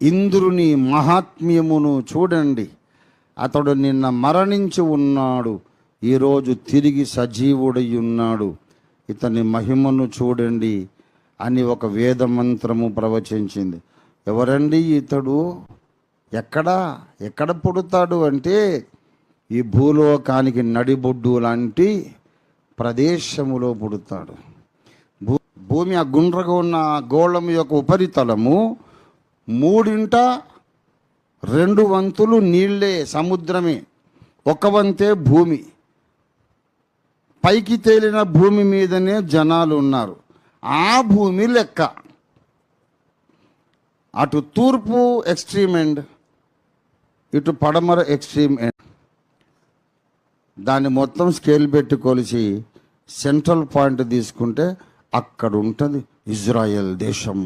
ఇంద్రుని మహాత్మ్యమును చూడండి. అతడు నిన్న మరణించి ఉన్నాడు, ఈరోజు తిరిగి సజీవుడై ఉన్నాడు. ఇతని మహిమను చూడండి అని ఒక వేద మంత్రము ప్రవచించింది. ఎవరండి ఇతడు? ఎక్కడ పుడతాడు అంటే ఈ భూలోకానికి నడిబొడ్డు లాంటి ప్రదేశములో పుడతాడు. భూమి ఆ గుండ్రగా ఉన్న గోళం యొక్క ఉపరితలము 3/2 వంతులు నీళ్లే, సముద్రమే. 1 వంతే భూమి. పైకి తేలిన భూమి మీదనే జనాలు ఉన్నారు. ఆ భూమి లెక్క. అటు తూర్పు ఎక్స్ట్రీమ్ ఎండ్, ఇటు పడమర ఎక్స్ట్రీమ్ ఎండ్. దాన్ని మొత్తం స్కేల్ పెట్టి కొలిసి సెంట్రల్ పాయింట్ తీసుకుంటే అక్కడ ఉంటుంది ఇజ్రాయెల్ దేశం.